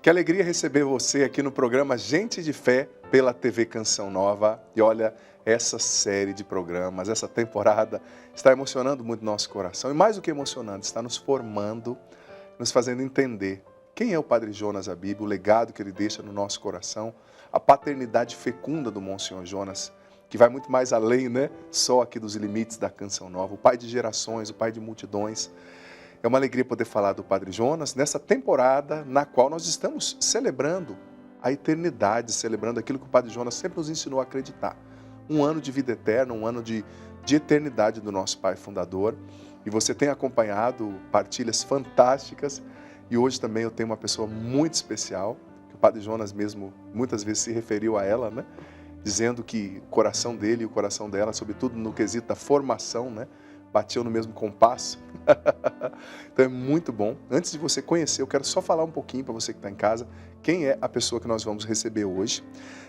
Que alegria receber você aqui no programa Gente de Fé pela TV Canção Nova. E olha, essa série de programas, essa temporada está emocionando muito nosso coração. E mais do que emocionando, está nos formando, nos fazendo entender quem é o Padre Jonas Abib, o legado que ele deixa no nosso coração, a paternidade fecunda do Monsenhor Jonas, que vai muito mais além, né? Só aqui dos limites da Canção Nova. O pai de gerações, o pai de multidões. É uma alegria poder falar do Padre Jonas nessa temporada na qual nós estamos celebrando a eternidade, celebrando aquilo que o Padre Jonas sempre nos ensinou a acreditar. Um ano de vida eterna, um ano de eternidade do nosso Pai Fundador. E você tem acompanhado partilhas fantásticas. E hoje também eu tenho uma pessoa muito especial, que o Padre Jonas mesmo muitas vezes se referiu a ela, né? Dizendo que o coração dele e o coração dela, sobretudo no quesito da formação, né? Batiam no mesmo compasso. Então é muito bom. Antes de você conhecer, eu quero só falar um pouquinho para você que está em casa, quem é a pessoa que nós vamos receber hoje.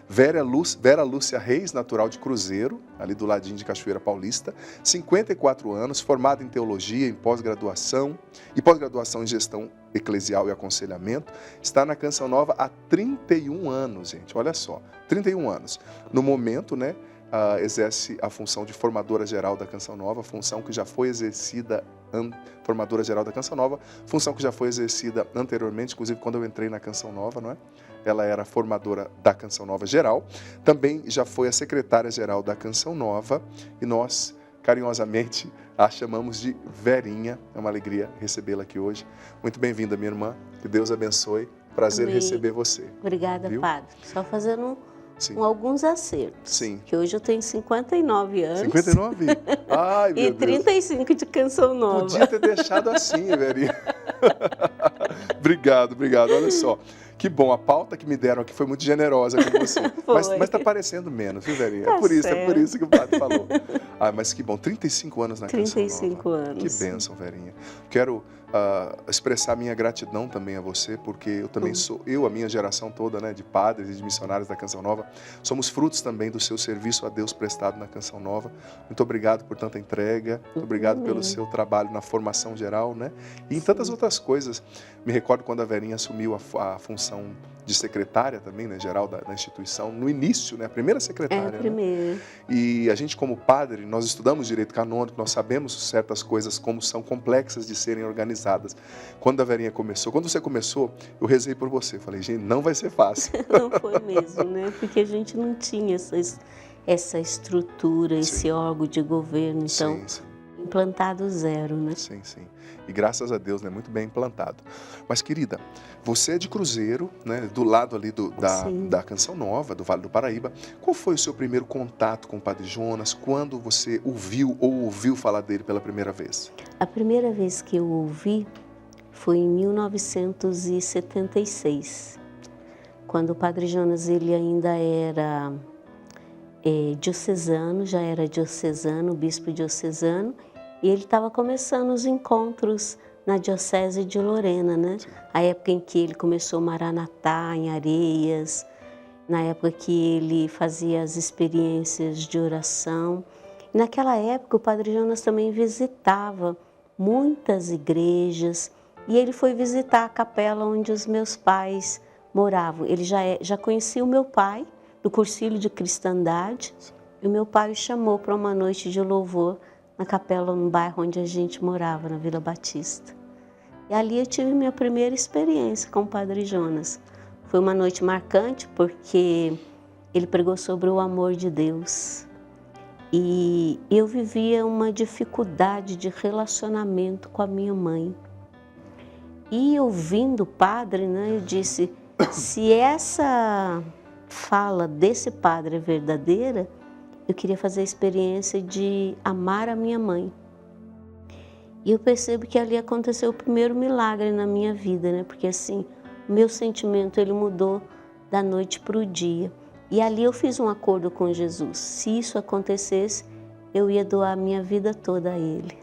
Vera Lúcia Reis, natural de Cruzeiro, ali do ladinho de Cachoeira Paulista, 54 anos, formada em teologia, em pós-graduação e pós-graduação em gestão eclesial e aconselhamento, está na Canção Nova há 31 anos, gente, olha só, 31 anos. No momento, né, exerce a função de formadora geral da Canção Nova, função que já foi exercida, formadora geral da Canção Nova, função que já foi exercida anteriormente, inclusive quando eu entrei na Canção Nova, não é? Ela era formadora da Canção Nova Geral, também já foi a secretária-geral da Canção Nova e nós, carinhosamente, a chamamos de Verinha. É uma alegria recebê-la aqui hoje. Muito bem-vinda, minha irmã. Que Deus abençoe. Prazer em receber você. Obrigada, viu? Padre. Só fazendo alguns acertos. Sim. Que hoje eu tenho 59 anos. 59? Ai, meu e 35 de Canção Nova. Podia ter deixado assim, Verinha. Obrigado. Olha só. Que bom, a pauta que me deram aqui foi muito generosa com você. Mas está parecendo menos, viu, Verinha? Tá é por isso que o padre falou. Mas que bom, 35 anos na Canção Nova. 35 anos. Que bênção, Verinha. Quero expressar minha gratidão também a você, porque eu também sou, a minha geração toda, né, de padres e de missionários da Canção Nova, somos frutos também do seu serviço a Deus prestado na Canção Nova. Muito obrigado por tanta entrega, muito obrigado pelo seu trabalho na formação geral, né? E em tantas outras coisas. Me recordo quando a Verinha assumiu a função de secretária também, né, geral da instituição, no início, né, a primeira secretária. A primeira. Né? E a gente, como padre, nós estudamos direito canônico, nós sabemos certas coisas como são complexas de serem organizadas. Quando a Verinha começou, quando você começou, eu rezei por você. Falei, gente, não vai ser fácil. Não foi mesmo, né? Porque a gente não tinha essa estrutura, esse órgão de governo, então, implantado zero, né? Sim. E graças a Deus, né, muito bem implantado. Mas, querida, você é de Cruzeiro, né, do lado ali da Canção Nova, do Vale do Paraíba. Qual foi o seu primeiro contato com o Padre Jonas? Quando você ouviu falar dele pela primeira vez? A primeira vez que eu ouvi foi em 1976, quando o Padre Jonas ele ainda era diocesano, já era diocesano, bispo diocesano, e ele estava começando os encontros na Diocese de Lorena, né? A época em que ele começou Maranatá, em Areias, na época que ele fazia as experiências de oração. E naquela época o Padre Jonas também visitava muitas igrejas e ele foi visitar a capela onde os meus pais moravam. Ele já conhecia o meu pai, do Cursilho de Cristandade, e o meu pai o chamou para uma noite de louvor na capela, no bairro onde a gente morava, na Vila Batista. E ali eu tive minha primeira experiência com o Padre Jonas. Foi uma noite marcante porque ele pregou sobre o amor de Deus. E eu vivia uma dificuldade de relacionamento com a minha mãe. E ouvindo o padre, né, eu disse, se essa fala desse padre é verdadeira, eu queria fazer a experiência de amar a minha mãe. E eu percebo que ali aconteceu o primeiro milagre na minha vida, né? Porque assim, o meu sentimento ele mudou da noite para o dia. E ali eu fiz um acordo com Jesus. Se isso acontecesse, eu ia doar a minha vida toda a Ele.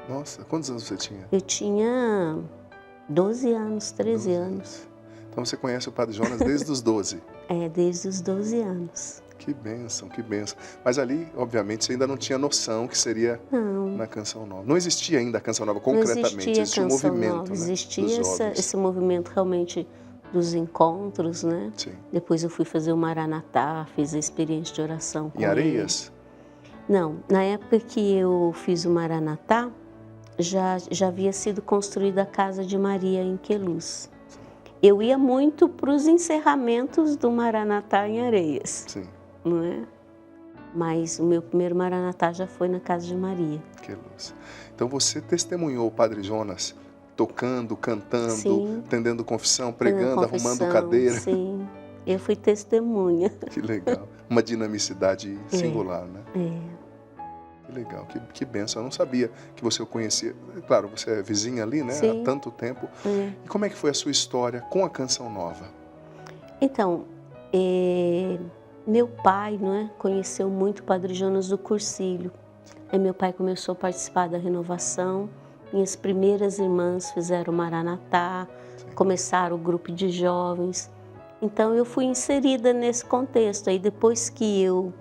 Nossa, quantos anos você tinha? Eu tinha 12 anos, 13 anos. Então você conhece o Padre Jonas desde os 12? Desde os 12 anos. Que bênção, que bênção. Mas ali, obviamente, você ainda não tinha noção que seria na Canção Nova. Não existia ainda a Canção Nova concretamente, existia um movimento. Existia esse movimento realmente dos encontros, né? Sim. Depois eu fui fazer o Maranatá, fiz a experiência de oração com Em Areias? ele. Não, na época que eu fiz o Maranatá, já havia sido construída a Casa de Maria em Queluz. Eu ia muito para os encerramentos do Maranatá em Areias, Sim. não é? Mas o meu primeiro Maranatá já foi na Casa de Maria. Queluz. Então você testemunhou o Padre Jonas tocando, cantando, Sim. atendendo confissão, Tendo pregando, confissão, arrumando cadeira. Sim, eu fui testemunha. Que legal. Uma dinamicidade singular, né? É. Que legal, que bênção. Eu não sabia que você o conhecia. Claro, você é vizinha ali, né? Sim. Há tanto tempo. É. E como é que foi a sua história com a Canção Nova? Então, meu pai, não é, conheceu muito o Padre Jonas do Cursilho. Aí meu pai começou a participar da renovação. Minhas primeiras irmãs fizeram o Maranatá, começaram o grupo de jovens. Então eu fui inserida nesse contexto. Aí depois que eu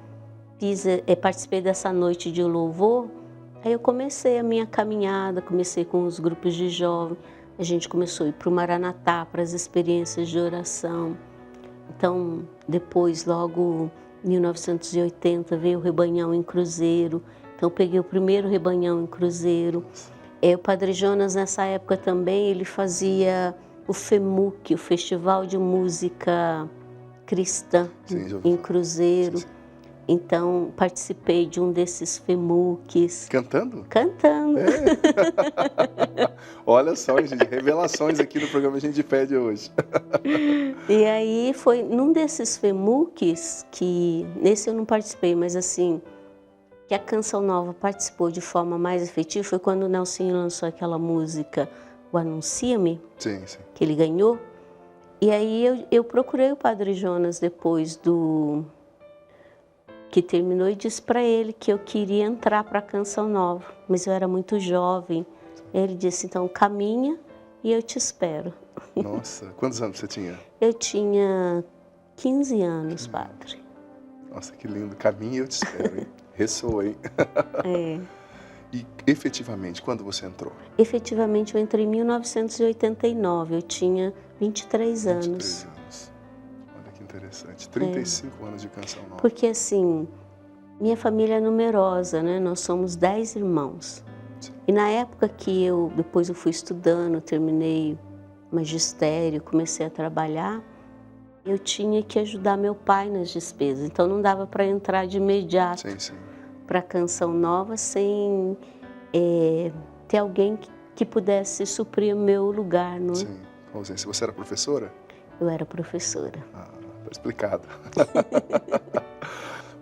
participei dessa noite de louvor, aí eu comecei a minha caminhada, comecei com os grupos de jovens. A gente começou a ir para o Maranatá, para as experiências de oração. Então, depois, logo em 1980, veio o Rebanhão em Cruzeiro. Então, eu peguei o primeiro Rebanhão em Cruzeiro. O Padre Jonas, nessa época também, ele fazia o FEMUC, o Festival de Música Cristã, em Cruzeiro. Sim. Então, participei de um desses FEMUCs. Cantando? Cantando. É. Olha só, gente, revelações aqui no programa Gente de Fé de hoje. E aí foi num desses FEMUCs, que nesse eu não participei, mas assim, que a Canção Nova participou de forma mais efetiva, foi quando o Nelsinho lançou aquela música, o Anuncia-me, sim, sim. Que ele ganhou. E aí eu procurei o Padre Jonas depois que terminou e disse para ele que eu queria entrar para a Canção Nova, mas eu era muito jovem. Ele disse, então caminha e eu te espero. Nossa, quantos anos você tinha? Eu tinha 15 anos, padre. Nossa, que lindo, caminha e eu te espero, hein? Ressoa, hein? É. E efetivamente, quando você entrou? Efetivamente eu entrei em 1989, eu tinha 23 anos. 23 anos. Olha que interessante, 35 anos de Canção Nova. Porque assim, minha família é numerosa, né? Nós somos 10 irmãos. Sim. E na época que depois eu fui estudando, terminei magistério, comecei a trabalhar, eu tinha que ajudar meu pai nas despesas. Então não dava para entrar de imediato para a Canção Nova sem ter alguém que pudesse suprir o meu lugar, não é? Sim. Se você era professora? Eu era professora. Ah, tá explicado.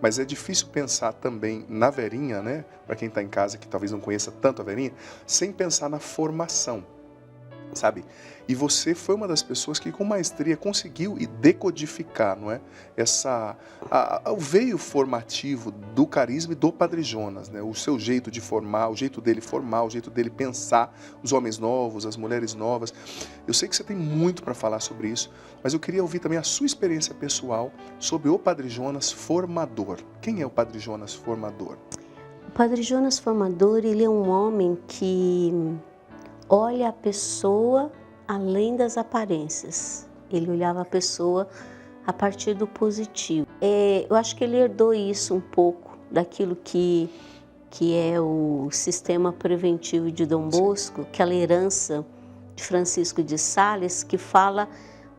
Mas é difícil pensar também na Verinha, né? Para quem está em casa que talvez não conheça tanto a Verinha, sem pensar na formação, sabe? E você foi uma das pessoas que com maestria conseguiu decodificar, não é? O veio formativo do carisma e do Padre Jonas, né? O seu jeito de formar, o jeito dele formar, o jeito dele pensar, os homens novos, as mulheres novas. Eu sei que você tem muito para falar sobre isso, mas eu queria ouvir também a sua experiência pessoal sobre o Padre Jonas formador. Quem é o Padre Jonas formador? O Padre Jonas formador, ele é um homem que olha a pessoa além das aparências. Ele olhava a pessoa a partir do positivo. Eu acho que ele herdou isso um pouco daquilo que é o sistema preventivo de Dom Bosco, aquela herança de Francisco de Sales, que fala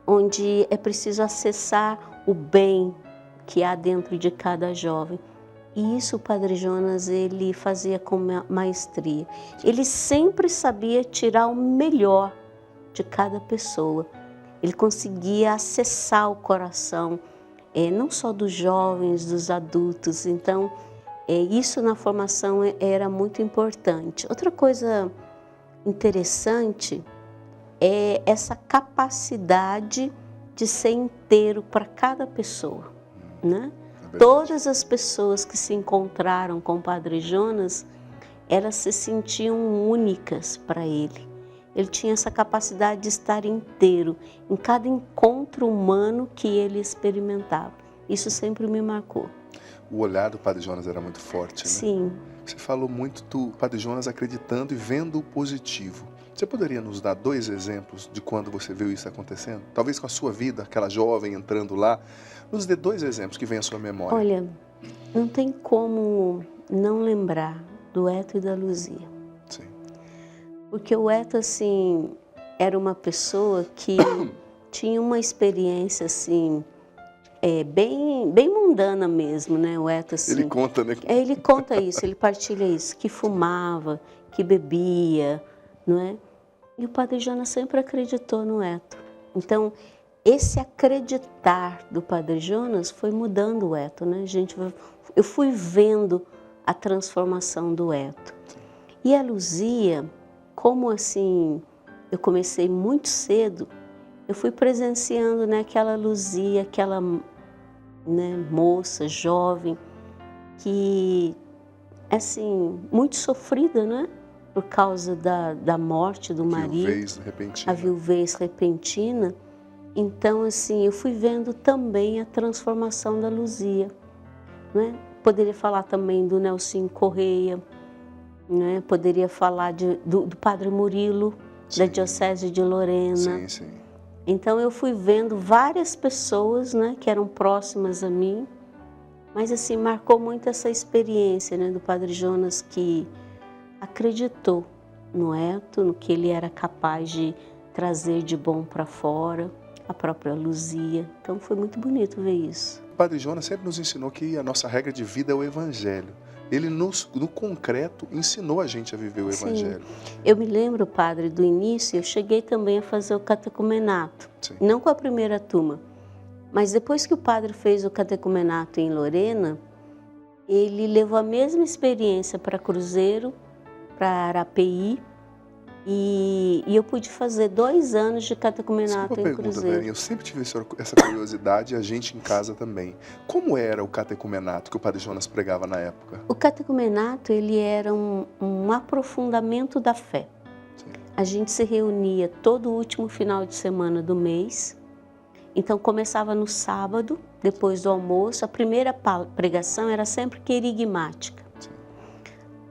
onde é preciso acessar o bem que há dentro de cada jovem. E isso o Padre Jonas, ele fazia com maestria. Ele sempre sabia tirar o melhor de cada pessoa. Ele conseguia acessar o coração, não só dos jovens, dos adultos. Então, isso na formação era muito importante. Outra coisa interessante é essa capacidade de ser inteiro para cada pessoa, né? Todas as pessoas que se encontraram com o Padre Jonas, elas se sentiam únicas para ele. Ele tinha essa capacidade de estar inteiro em cada encontro humano que ele experimentava. Isso sempre me marcou. O olhar do Padre Jonas era muito forte, né? Sim. Você falou muito do Padre Jonas acreditando e vendo o positivo. Você poderia nos dar 2 exemplos de quando você viu isso acontecendo? Talvez com a sua vida, aquela jovem entrando lá. Nos dê 2 exemplos que vêm à sua memória. Olha, não tem como não lembrar do Eto e da Luzia. Sim. Porque o Eto, assim, era uma pessoa que tinha uma experiência, assim, bem mundana mesmo, né? O Eto, assim... Ele conta, né? Ele conta isso, ele partilha isso, que fumava, que bebia, não é? E o Padre Jonas sempre acreditou no Eto. Então, esse acreditar do Padre Jonas foi mudando o Eto, né? Eu fui vendo a transformação do Eto. E a Luzia, como assim, eu comecei muito cedo, eu fui presenciando, né, aquela Luzia, aquela, né, moça jovem, que, assim, muito sofrida, né? Por causa da morte do marido. Viuvez repentina. A viuvez repentina. Então, assim, eu fui vendo também a transformação da Luzia, né? Poderia falar também do Nelson Correia, né? Poderia falar do Padre Murilo, sim, da Diocese de Lorena. Sim, sim. Então, eu fui vendo várias pessoas, né, que eram próximas a mim, mas, assim, marcou muito essa experiência, né, do Padre Jonas, que acreditou no Eto, no que ele era capaz de trazer de bom para fora, a própria Luzia. Então foi muito bonito ver isso. O Padre Jonas sempre nos ensinou que a nossa regra de vida é o Evangelho. Ele, no concreto, ensinou a gente a viver o Evangelho. Sim. Eu me lembro, padre, do início, eu cheguei também a fazer o catecumenato. Sim. Não com a primeira turma, mas depois que o padre fez o catecumenato em Lorena, ele levou a mesma experiência para Cruzeiro, para Arapeí, e eu pude fazer 2 anos de catecumenato em Cruzeiro. Verinha, eu sempre tive essa curiosidade, a gente em casa também. Como era o catecumenato que o Padre Jonas pregava na época? O catecumenato, ele era um aprofundamento da fé. Sim. A gente se reunia todo o último final de semana do mês. Então começava no sábado, depois do almoço. A primeira pregação era sempre querigmática.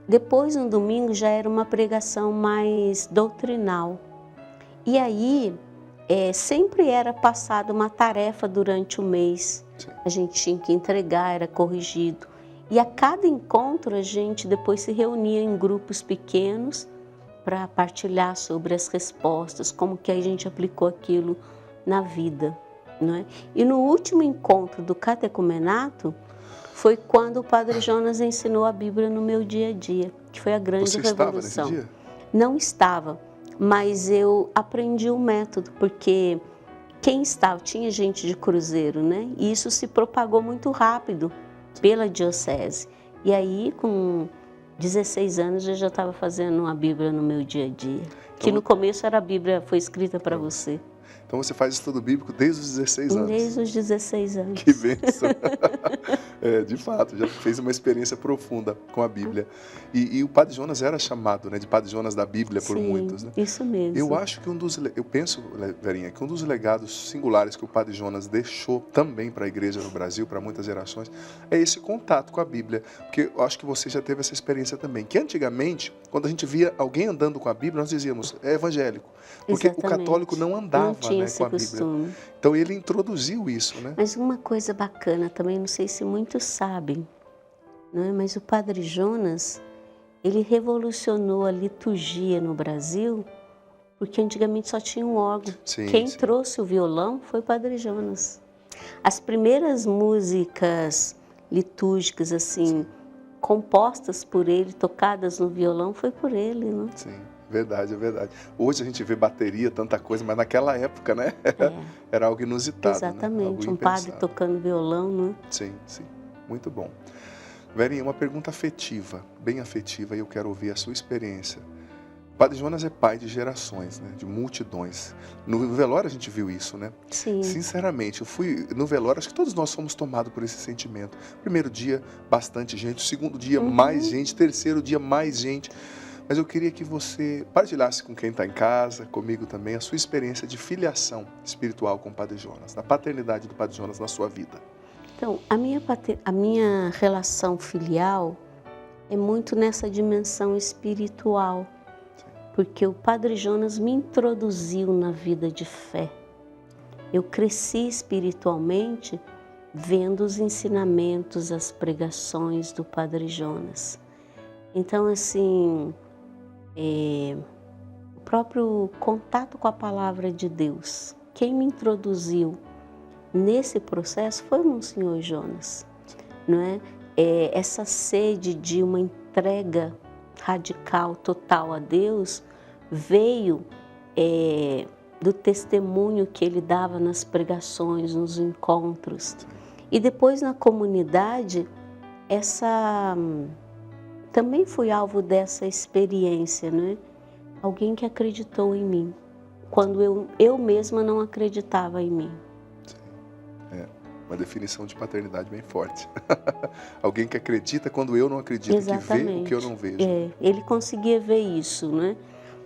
Depois, no domingo, já era uma pregação mais doutrinal. E aí, sempre era passada uma tarefa durante o mês. Sim. A gente tinha que entregar, era corrigido. E a cada encontro, a gente depois se reunia em grupos pequenos para partilhar sobre as respostas, como que a gente aplicou aquilo na vida, não é? E no último encontro do catecumenato, foi quando o Padre Jonas ensinou a Bíblia no meu dia a dia, que foi a grande revolução. Estava nesse dia? Não estava, mas eu aprendi o método, porque quem estava, tinha gente de Cruzeiro, né? E isso se propagou muito rápido pela diocese. E aí, com 16 anos, eu já estava fazendo a Bíblia no meu dia a dia. Então, que no começo era a Bíblia, foi escrita para você. Então você faz estudo bíblico desde os 16 anos? Desde os 16 anos. Que bênção! De fato, já fez uma experiência profunda com a Bíblia. E o Padre Jonas era chamado, né, de Padre Jonas da Bíblia por muitos, né? Isso mesmo. Eu acho que eu penso, Verinha, que um dos legados singulares que o Padre Jonas deixou também para a igreja no Brasil, para muitas gerações, é esse contato com a Bíblia. Porque eu acho que você já teve essa experiência também. Que antigamente, quando a gente via alguém andando com a Bíblia, nós dizíamos, é evangélico. Porque exatamente. O católico não andava, não tinha, né, esse com a costume. Bíblia. Então ele introduziu isso, né? Mas uma coisa bacana também, não sei se muitos sabem, não é? Mas o Padre Jonas, ele revolucionou a liturgia no Brasil, porque antigamente só tinha um órgão. Sim, Quem sim. trouxe o violão foi o Padre Jonas. As primeiras músicas litúrgicas, assim, sim, compostas por ele, tocadas no violão, foi por ele, né? Sim. Verdade, é verdade. Hoje a gente vê bateria, tanta coisa, mas naquela época, né? Era algo inusitado. Exatamente, né? Um padre tocando violão, né? Sim, sim. Muito bom. Verinha, uma pergunta afetiva, bem afetiva, e eu quero ouvir a sua experiência. O Padre Jonas é pai de gerações, né? De multidões. No velório a gente viu isso, né? Sim. Sinceramente, eu fui no velório, acho que todos nós fomos tomados por esse sentimento. Primeiro dia, bastante gente. Segundo dia, mais gente. Terceiro dia, mais gente. Mas eu queria que você partilhasse com quem está em casa, comigo também, a sua experiência de filiação espiritual com o Padre Jonas, da paternidade do Padre Jonas na sua vida. Então, a minha relação filial é muito nessa dimensão espiritual, porque o Padre Jonas me introduziu na vida de fé. Eu cresci espiritualmente vendo os ensinamentos, as pregações do Padre Jonas. Então, assim, o próprio contato com a palavra de Deus, quem me introduziu nesse processo foi o Monsenhor Jonas, não é? Essa sede de uma entrega radical, total a Deus, veio do testemunho que ele dava nas pregações, nos encontros. E depois na comunidade, também fui alvo dessa experiência, né? Alguém que acreditou em mim, quando eu mesma não acreditava em mim. Sim. Uma definição de paternidade bem forte. Alguém que acredita quando eu não acredito, Exatamente. Que vê o que eu não vejo. Ele conseguia ver isso, né?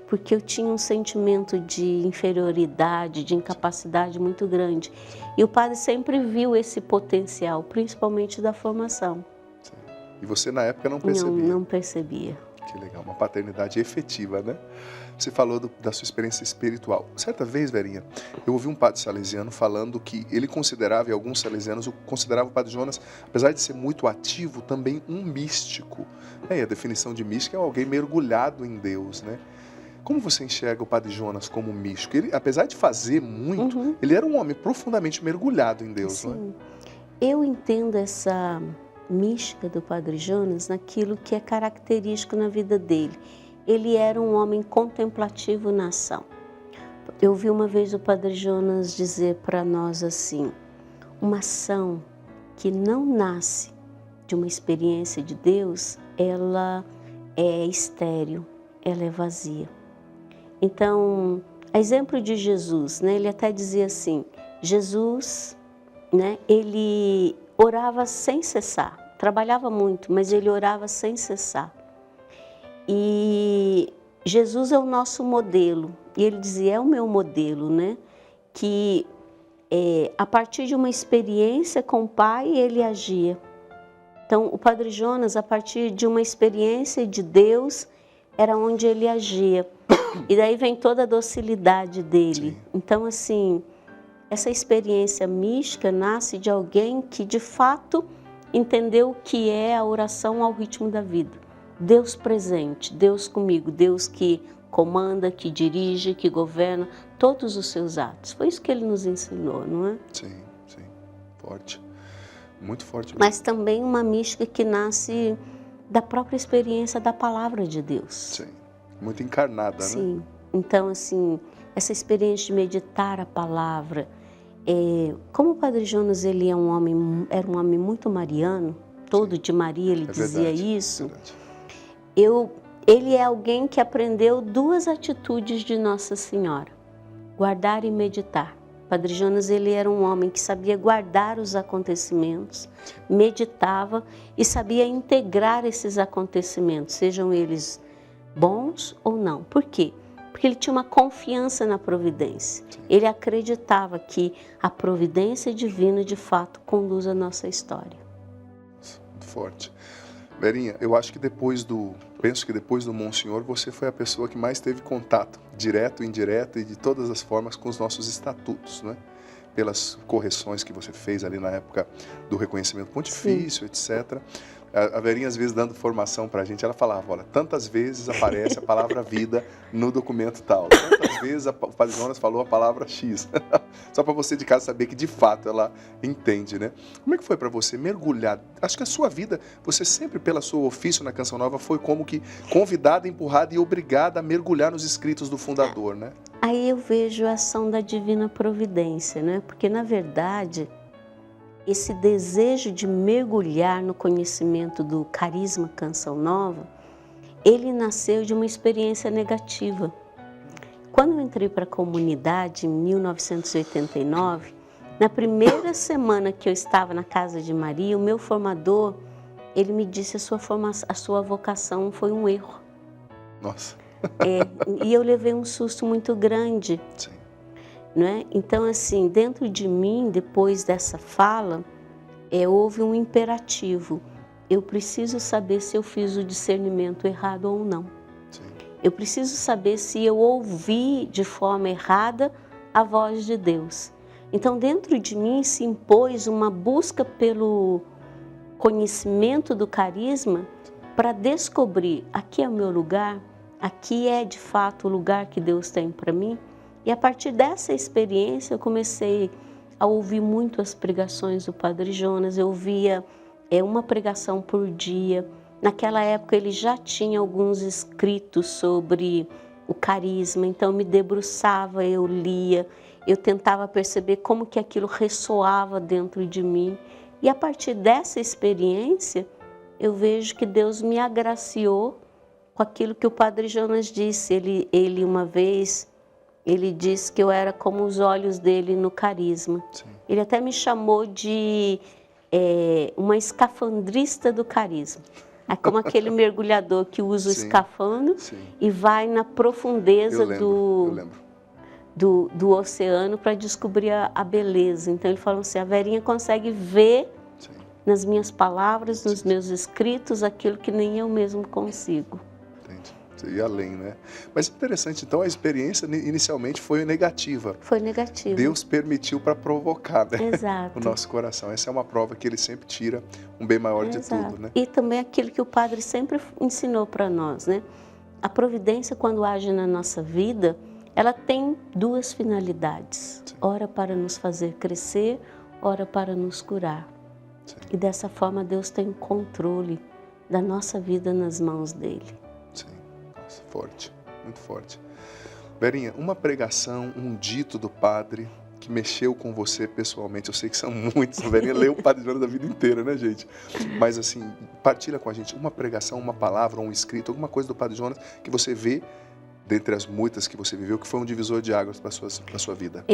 Porque eu tinha um sentimento de inferioridade, de incapacidade muito grande. E o padre sempre viu esse potencial, principalmente da formação. Sim. E você na época não percebia? Não percebia. Que legal, uma paternidade efetiva, né? Você falou da sua experiência espiritual. Certa vez, Verinha, eu ouvi um padre salesiano falando que ele considerava, e alguns salesianos consideravam o Padre Jonas, apesar de ser muito ativo, também um místico. E a definição de místico é alguém mergulhado em Deus, né? Como você enxerga o Padre Jonas como um místico? Ele, apesar de fazer muito, ele era um homem profundamente mergulhado em Deus, Sim. não é? Eu entendo essa mística do Padre Jonas naquilo que é característico na vida dele. Ele era um homem contemplativo na ação. Eu vi uma vez o Padre Jonas dizer para nós assim: uma ação que não nasce de uma experiência de Deus, ela é estéril, ela é vazia. Então, a exemplo de Jesus, né, ele até dizia assim, Jesus, né, ele orava sem cessar, trabalhava muito, mas ele orava sem cessar. E Jesus é o nosso modelo, e ele dizia, é o meu modelo, né, que a partir de uma experiência com o Pai, ele agia. Então, o Padre Jonas, a partir de uma experiência de Deus, era onde ele agia. E daí vem toda a docilidade dele. Sim. Então, assim, essa experiência mística nasce de alguém que, de fato, entendeu o que é a oração ao ritmo da vida. Deus presente, Deus comigo, Deus que comanda, que dirige, que governa todos os seus atos. Foi isso que ele nos ensinou, não é? Sim, sim. Forte. Muito forte mesmo. Mas também uma mística que nasce da própria experiência da palavra de Deus. Sim. Muito encarnada, Sim. né? Sim. Então, assim, essa experiência de meditar a palavra. Como o Padre Jonas, ele era um homem muito mariano, todo Sim. de Maria, ele dizia verdade, isso. Verdade. Ele é alguém que aprendeu duas atitudes de Nossa Senhora, guardar e meditar. Padre Jonas, ele era um homem que sabia guardar os acontecimentos, meditava e sabia integrar esses acontecimentos, sejam eles bons ou não. Por quê? Porque ele tinha uma confiança na providência. Ele acreditava que a providência divina, de fato, conduz a nossa história. Muito forte. Verinha, eu acho que penso que depois do Monsenhor, você foi a pessoa que mais teve contato, direto, indireto e de todas as formas com os nossos estatutos, né? Pelas correções que você fez ali na época do reconhecimento pontifício, Sim. etc. A Verinha, às vezes, dando formação para a gente, ela falava, olha, tantas vezes aparece a palavra vida no documento tal, tantas vezes o Padre Jonas falou a palavra X. Só para você de casa saber que, de fato, ela entende, né? Como é que foi para você mergulhar? Acho que a sua vida, você sempre, pelo seu ofício na Canção Nova, foi como que convidada, empurrada e obrigada a mergulhar nos escritos do fundador, né? Aí eu vejo a ação da Divina Providência, né? Porque, na verdade, esse desejo de mergulhar no conhecimento do carisma Canção Nova, ele nasceu de uma experiência negativa. Quando eu entrei para a comunidade em 1989, na primeira semana que eu estava na Casa de Maria, o meu formador, ele me disse a sua vocação foi um erro. Nossa. E eu levei um susto muito grande. Sim. Né? Então, assim, dentro de mim, depois dessa fala, houve um imperativo. Eu preciso saber se eu fiz o discernimento errado ou não. Sim. eu preciso saber se eu ouvi de forma errada a voz de Deus. Então, dentro de mim se impôs uma busca pelo conhecimento do carisma para descobrir: aqui é o meu lugar, aqui é de fato o lugar que Deus tem para mim. E a partir dessa experiência eu comecei a ouvir muito as pregações do Padre Jonas. Eu ouvia uma pregação por dia. Naquela época ele já tinha alguns escritos sobre o carisma, então eu me debruçava, eu lia, eu tentava perceber como que aquilo ressoava dentro de mim. E a partir dessa experiência, eu vejo que Deus me agraciou com aquilo que o Padre Jonas disse. Ele uma vez, ele disse que eu era como os olhos dele no carisma. Sim. Ele até me chamou de uma escafandrista do carisma. É como aquele mergulhador que usa o escafandro e vai na profundeza do oceano para descobrir a beleza. Então ele falou assim: a Verinha consegue ver nas minhas palavras, nos meus escritos, aquilo que nem eu mesmo consigo. Entendi. Você ia além, né? Mas interessante, então a experiência inicialmente foi negativa. Foi negativa. Deus permitiu para provocar, né? Exato. O nosso coração. Essa é uma prova que Ele sempre tira um bem maior de tudo, né? E também aquilo que o Padre sempre ensinou para nós, né? A providência, quando age na nossa vida, ela tem duas finalidades. Sim. Ora para nos fazer crescer, ora para nos curar. Sim. E dessa forma Deus tem o controle da nossa vida nas mãos dele. Forte, muito forte. Verinha, uma pregação, um dito do padre que mexeu com você pessoalmente, eu sei que são muitos, a Verinha leu o Padre Jonas da vida inteira, né, gente? Mas assim, partilha com a gente uma pregação, uma palavra, um escrito, alguma coisa do Padre Jonas que você vê, dentre as muitas que você viveu, que foi um divisor de águas para a sua vida.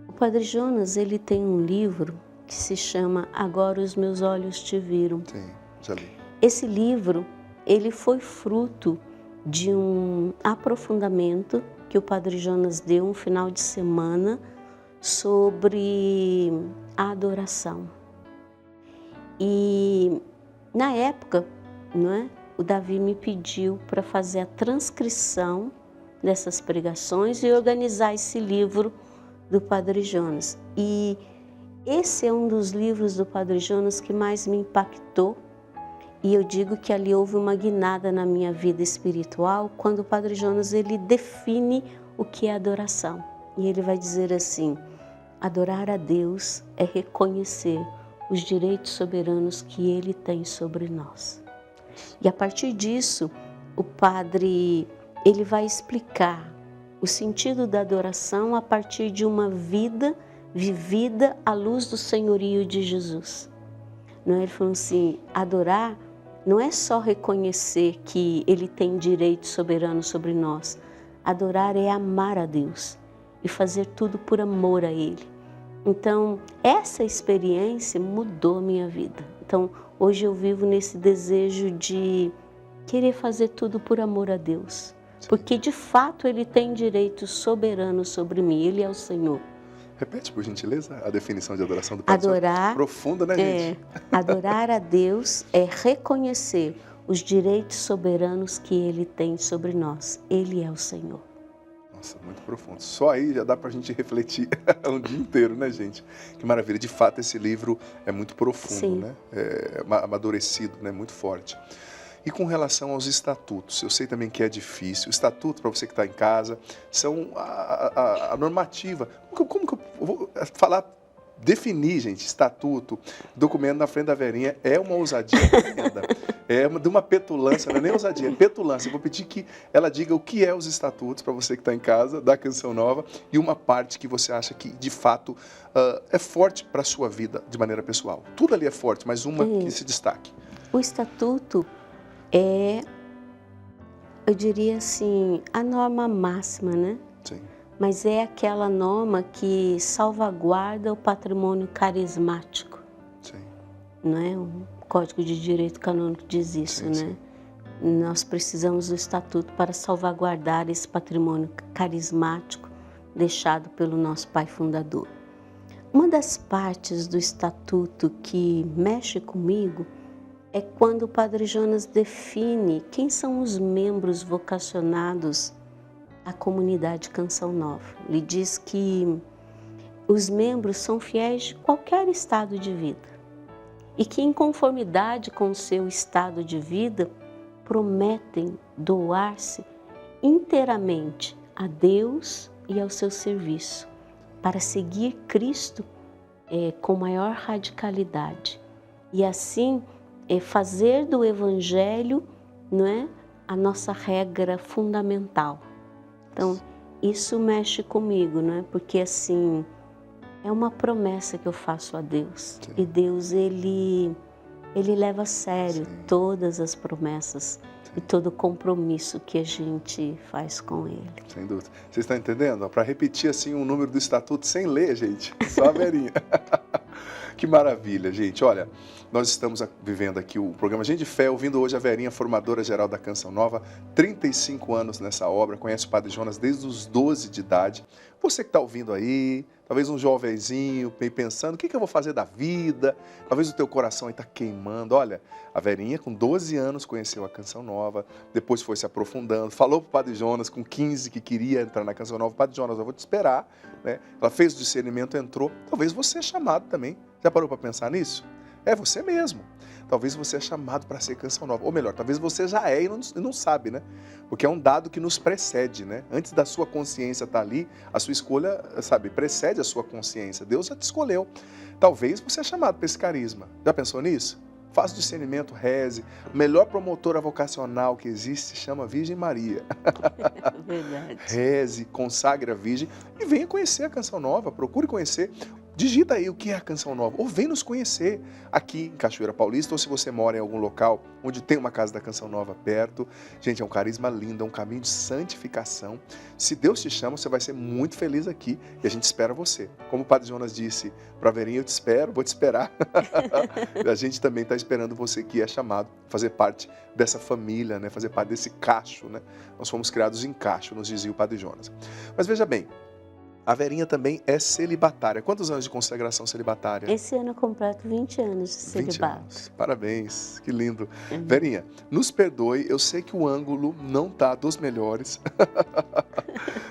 O Padre Jonas, ele tem um livro que se chama Agora os Meus Olhos Te Viram. Sim, já li. Esse livro, ele foi fruto de um aprofundamento que o Padre Jonas deu um final de semana sobre a adoração. E na época, não é, o Davi me pediu para fazer a transcrição dessas pregações e organizar esse livro do Padre Jonas. E esse é um dos livros do Padre Jonas que mais me impactou. E eu digo que ali houve uma guinada na minha vida espiritual, quando o Padre Jonas ele define o que é adoração. E ele vai dizer assim: adorar a Deus é reconhecer os direitos soberanos que Ele tem sobre nós. E a partir disso, o Padre ele vai explicar o sentido da adoração a partir de uma vida vivida à luz do senhorio de Jesus. Não é? Ele falou assim: adorar não é só reconhecer que Ele tem direito soberano sobre nós. Adorar é amar a Deus e fazer tudo por amor a Ele. Então, essa experiência mudou minha vida. Então, hoje eu vivo nesse desejo de querer fazer tudo por amor a Deus. Porque, de fato, Ele tem direito soberano sobre mim. Ele é o Senhor. Repete, por gentileza, a definição de adoração do Padre. Adorar, profunda, né, gente? Adorar a Deus é reconhecer os direitos soberanos que Ele tem sobre nós. Ele é o Senhor. Nossa, muito profundo. Só aí já dá pra gente refletir um dia inteiro, né, gente? Que maravilha. De fato, esse livro é muito profundo, Sim. né? É amadurecido, né? Muito forte. E com relação aos estatutos, eu sei também que é difícil. O estatuto, para você que está em casa, são a normativa. Como que eu vou falar, definir, gente, estatuto, documento na frente da Verinha é uma ousadia tremenda. É de uma petulância, não é nem ousadia, é petulância. Eu vou pedir que ela diga o que é os estatutos, para você que está em casa, da Canção Nova, e uma parte que você acha que, de fato, é forte para a sua vida, de maneira pessoal. Tudo ali é forte, mas uma que se destaque. O estatuto é, eu diria assim, a norma máxima, né? Sim. Mas é aquela norma que salvaguarda o patrimônio carismático. Sim. Não é? O Código de Direito Canônico diz isso, sim, né? Sim. Nós precisamos do estatuto para salvaguardar esse patrimônio carismático deixado pelo nosso pai fundador. Uma das partes do estatuto que mexe comigo é quando o Padre Jonas define quem são os membros vocacionados à comunidade Canção Nova. Ele diz que os membros são fiéis de qualquer estado de vida e que, em conformidade com o seu estado de vida, prometem doar-se inteiramente a Deus e ao seu serviço, para seguir Cristo com maior radicalidade e assim fazer do Evangelho, não é, a nossa regra fundamental. Então, isso mexe comigo, não é? Porque assim, é uma promessa que eu faço a Deus. Sim. E Deus, Ele leva a sério, sim, todas as promessas, sim, e todo o compromisso que a gente faz com Ele. Sem dúvida. Você está entendendo? Para repetir assim um número do estatuto sem ler, gente, só a Verinha. Que maravilha, gente. Olha, nós estamos vivendo aqui o programa Gente de Fé, ouvindo hoje a Verinha, formadora geral da Canção Nova, 35 anos nessa obra, conhece o Padre Jonas desde os 12 de idade. Você que está ouvindo aí, talvez um jovenzinho, pensando, o que eu vou fazer da vida? Talvez o teu coração está queimando. Olha, a Verinha com 12 anos conheceu a Canção Nova, depois foi se aprofundando, falou para o Padre Jonas com 15 que queria entrar na Canção Nova. Padre Jonas, eu vou te esperar, né? Ela fez o discernimento, entrou. Talvez você é chamado também. Já parou para pensar nisso? É você mesmo. Talvez você é chamado para ser Canção Nova. Ou melhor, talvez você já é e não sabe, né? Porque é um dado que nos precede, né? Antes da sua consciência estar ali, a sua escolha, sabe, precede a sua consciência. Deus já te escolheu. Talvez você é chamado para esse carisma. Já pensou nisso? Faça o discernimento, reze. A melhor promotora vocacional que existe se chama Virgem Maria. Verdade. Reze, consagre a Virgem e venha conhecer a Canção Nova. Procure conhecer. Digita aí o que é a Canção Nova, ou vem nos conhecer aqui em Cachoeira Paulista, ou se você mora em algum local onde tem uma casa da Canção Nova perto. Gente, é um carisma lindo, é um caminho de santificação. Se Deus te chama, você vai ser muito feliz aqui e a gente espera você. Como o Padre Jonas disse para a Verinha, eu te espero, vou te esperar. A gente também está esperando você que é chamado a fazer parte dessa família, né? Fazer parte desse cacho, né? Nós fomos criados em cacho, nos dizia o Padre Jonas. Mas veja bem, a Verinha também é celibatária. Quantos anos de consagração celibatária? Esse ano eu completo 20 anos de celibato. 20 anos. Parabéns, que lindo. Verinha, nos perdoe, eu sei que o ângulo não tá dos melhores,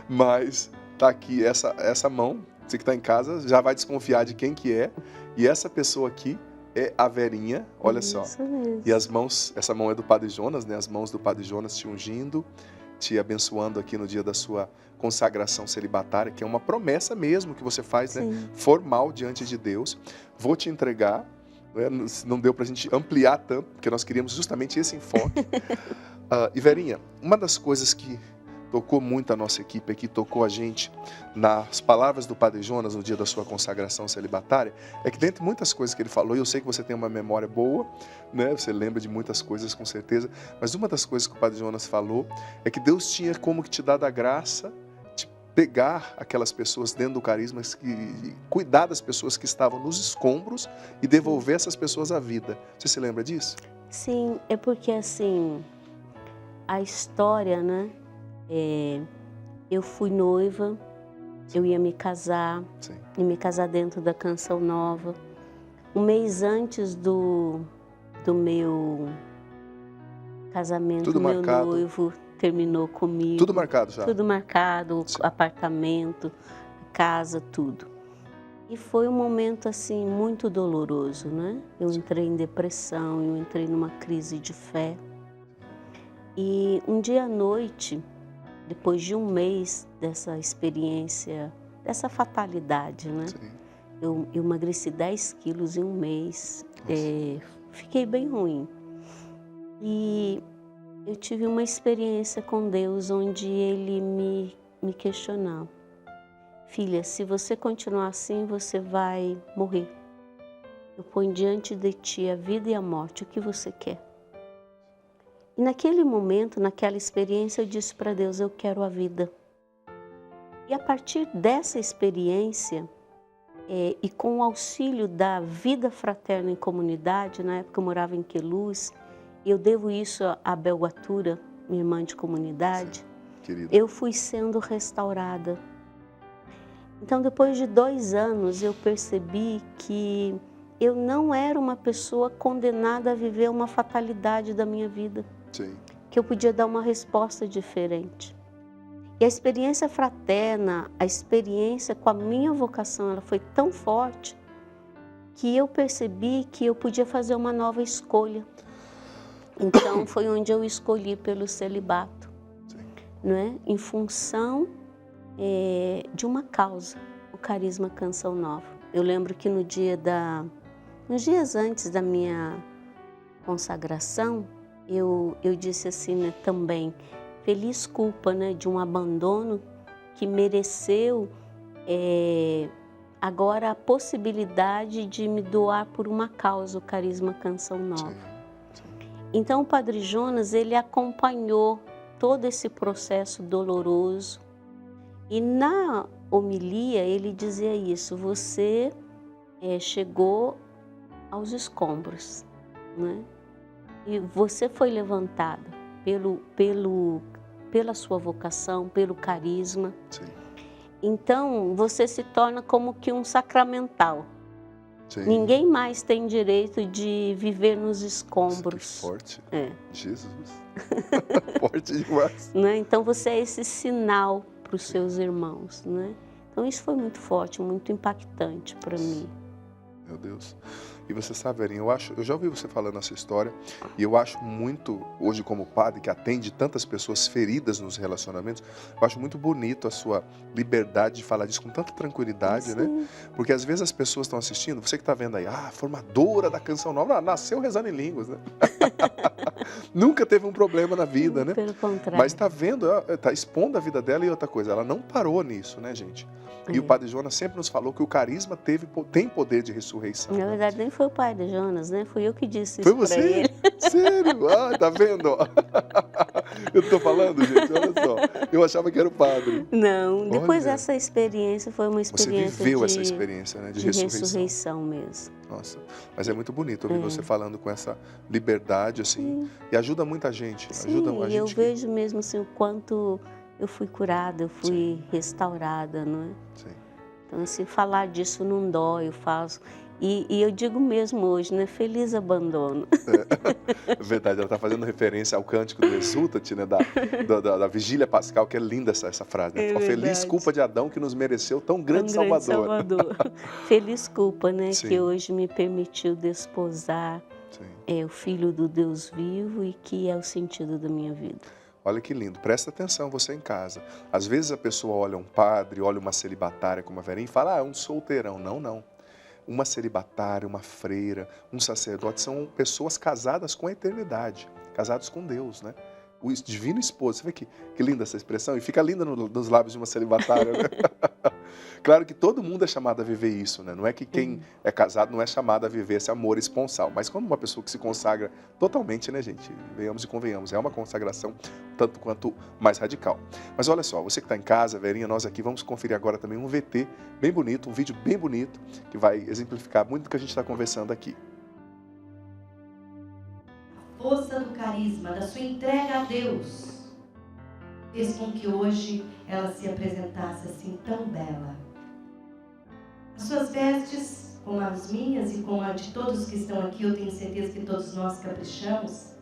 mas tá aqui essa mão, você que está em casa já vai desconfiar de quem que é, e essa pessoa aqui é a Verinha, olha só. Mesmo. E as mãos, essa mão é do Padre Jonas, né? As mãos do Padre Jonas te ungindo, te abençoando aqui no dia da sua consagração celibatária, que é uma promessa mesmo que você faz, né? Formal diante de Deus. Vou te entregar, né? Não deu para a gente ampliar tanto, porque nós queríamos justamente esse enfoque. E Verinha, uma das coisas que tocou muito a nossa equipe aqui, tocou a gente nas palavras do Padre Jonas no dia da sua consagração celibatária, é que dentre muitas coisas que ele falou, e eu sei que você tem uma memória boa, né? Você lembra de muitas coisas com certeza, mas uma das coisas que o Padre Jonas falou é que Deus tinha como que te dado a graça de pegar aquelas pessoas dentro do carisma e cuidar das pessoas que estavam nos escombros e devolver essas pessoas à vida. Você se lembra disso? Sim, é porque assim, a história, né? Eu fui noiva, eu ia me casar, e me casar dentro da Canção Nova. Um mês antes do meu casamento, o meu noivo terminou comigo. Tudo marcado já? Tudo marcado, apartamento, casa, tudo. E foi um momento assim muito doloroso, né? Eu entrei em depressão, eu entrei numa crise de fé. E um dia à noite, depois de um mês dessa experiência, dessa fatalidade, né? Eu emagreci 10 quilos em um mês, fiquei bem ruim. E eu tive uma experiência com Deus onde Ele me questionou. Filha, se você continuar assim, você vai morrer. Eu ponho diante de ti a vida e a morte, o que você quer? E naquele momento, naquela experiência, eu disse para Deus, eu quero a vida. E a partir dessa experiência, e com o auxílio da vida fraterna em comunidade, na época eu morava em Queluz, e eu devo isso a Belgatura, minha irmã de comunidade, eu fui sendo restaurada. Então, depois de 2 anos, eu percebi que eu não era uma pessoa condenada a viver uma fatalidade da minha vida. Sim. Que eu podia dar uma resposta diferente. E a experiência fraterna, a experiência com a minha vocação, ela foi tão forte que eu percebi que eu podia fazer uma nova escolha. Então, foi onde eu escolhi pelo celibato, não é? Em função de uma causa, o Carisma Canção Nova. Eu lembro que nos dias antes da minha consagração, eu disse assim, né, também, feliz culpa, né, de um abandono que mereceu agora a possibilidade de me doar por uma causa, o Carisma Canção Nova. Sim, sim. Então o Padre Jonas, ele acompanhou todo esse processo doloroso e na homilia ele dizia isso, você chegou aos escombros, né? E você foi levantada pela sua vocação, pelo carisma. Sim. Então, você se torna como que um sacramental. Sim. Ninguém mais tem direito de viver nos Nossa, escombros. que forte. É. Jesus. Forte demais. Né? Então, você é esse sinal para os seus irmãos. Né? Então, isso foi muito forte, muito impactante para mim. Meu Deus. E você sabe, Verinha, eu já ouvi você falando essa história e eu acho muito, hoje como padre que atende tantas pessoas feridas nos relacionamentos, eu acho muito bonito a sua liberdade de falar disso com tanta tranquilidade, Sim. né? Porque às vezes as pessoas estão assistindo, você que está vendo aí, formadora da Canção Nova, nasceu rezando em línguas, né? Nunca teve um problema na vida, né? Pelo contrário. Mas está vendo, está expondo a vida dela e outra coisa, ela não parou nisso, né, gente? E o Padre Jonas sempre nos falou que o carisma tem poder de ressurreição. Na verdade, nem foi o Padre Jonas, né? Fui eu que disse Foi isso para você? ele. Sério? Tá vendo? Eu tô falando, gente, olha só. Eu achava que era o padre. Não, depois Olha. dessa experiência foi uma Você experiência viveu de, essa experiência, né, de de ressurreição mesmo. Nossa, mas é muito bonito ouvir você falando com essa liberdade, assim, e ajuda muita gente. Ajuda a Sim, gente eu vejo mesmo assim, o quanto eu fui curada, eu fui Sim. restaurada, não é? Sim. Então, assim, falar disso não dói, eu faço. E eu digo mesmo hoje, né? Feliz abandono. É verdade, ela está fazendo referência ao cântico do Exultate, né, da Vigília Pascal, que é linda essa frase. Né? É Feliz verdade. culpa de Adão que nos mereceu tão grande Um grande Salvador. Feliz culpa, né? Sim. Que hoje me permitiu desposar Sim. o Filho do Deus vivo e que é o sentido da minha vida. Olha que lindo, presta atenção você em casa. Às vezes a pessoa olha um padre, olha uma celibatária como a Verinha e fala, é um solteirão. Não, não. Uma celibatária, uma freira, um sacerdote são pessoas casadas com a eternidade, casados com Deus, né? O divino esposo, você vê que linda essa expressão? E fica linda nos lábios de uma celibatária, né? Claro que todo mundo é chamado a viver isso, né? Não é que quem é casado não é chamado a viver esse amor esponsal, mas quando uma pessoa que se consagra totalmente, né, gente? Venhamos e convenhamos, é uma consagração tanto quanto mais radical. Mas olha só, você que está em casa, Verinha, nós aqui vamos conferir agora também um VT bem bonito, um vídeo bem bonito, que vai exemplificar muito do que a gente está conversando aqui. A força do carisma, da sua entrega a Deus, fez com que hoje ela se apresentasse assim tão bela. As suas vestes, como as minhas e como a de todos que estão aqui, eu tenho certeza que todos nós caprichamos,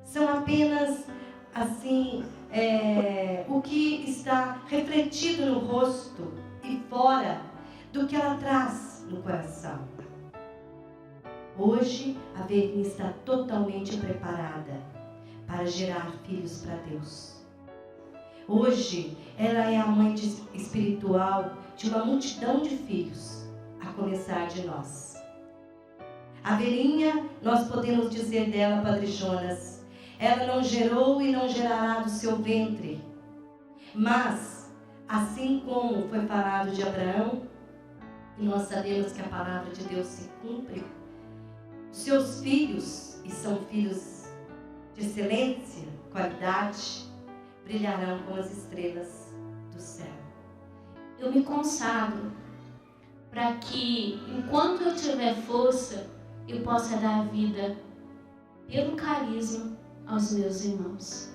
são apenas assim, o que está refletido no rosto e fora do que ela traz no coração. Hoje, a Verinha está totalmente preparada para gerar filhos para Deus. Hoje, ela é a mãe espiritual de uma multidão de filhos, a começar de nós. A Verinha, nós podemos dizer dela, Padre Jonas, ela não gerou e não gerará do seu ventre. Mas, assim como foi falado de Abraão, e nós sabemos que a palavra de Deus se cumpre, seus filhos, e são filhos de excelência, qualidade, brilharão como as estrelas do céu. Eu me consagro para que, enquanto eu tiver força, eu possa dar vida pelo carisma aos meus irmãos.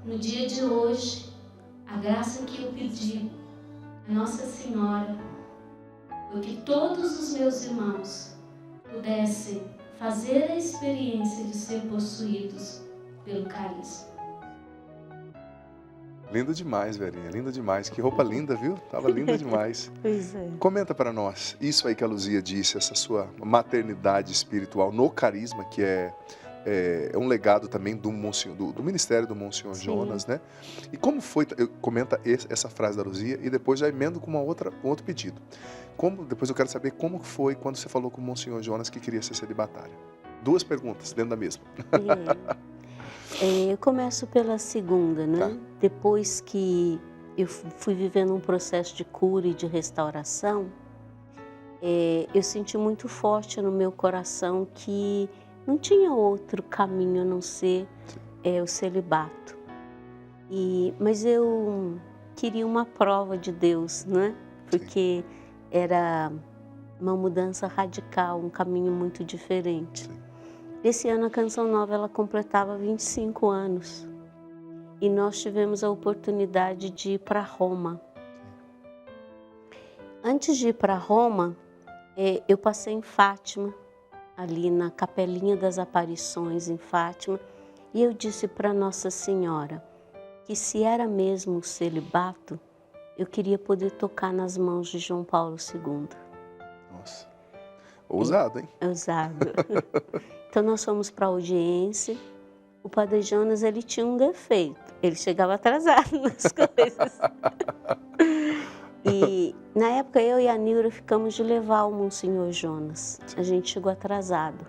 No dia de hoje, a graça que eu pedi a Nossa Senhora foi que todos os meus irmãos pudessem fazer a experiência de ser possuídos pelo carisma. Lindo demais, Verinha, lindo demais. Que roupa linda, viu? Tava linda demais. Pois é. Comenta para nós, isso aí que a Luzia disse, essa sua maternidade espiritual no carisma, que é um legado também do ministério do Monsenhor Sim. Jonas, né? E como foi, comenta essa frase da Luzia e depois já emendo com um outro pedido. Depois eu quero saber como foi quando você falou com o Monsenhor Jonas que queria ser celibatário. 2 perguntas dentro da mesma. Eu começo pela segunda, né? Tá. Depois que eu fui vivendo um processo de cura e de restauração, eu senti muito forte no meu coração que não tinha outro caminho a não ser o celibato. Mas eu queria uma prova de Deus, né? Porque era uma mudança radical, um caminho muito diferente. Sim. Esse ano a Canção Nova ela completava 25 anos e nós tivemos a oportunidade de ir para Roma. Antes de ir para Roma, eu passei em Fátima, ali na Capelinha das Aparições em Fátima, e eu disse para Nossa Senhora que se era mesmo o celibato, eu queria poder tocar nas mãos de João Paulo II. Nossa, ousado, hein? Ousado. Então nós fomos para a audiência. O Padre Jonas ele tinha um defeito, ele chegava atrasado nas coisas. E na época eu e a Nilra ficamos de levar o Monsenhor Jonas. A gente chegou atrasado.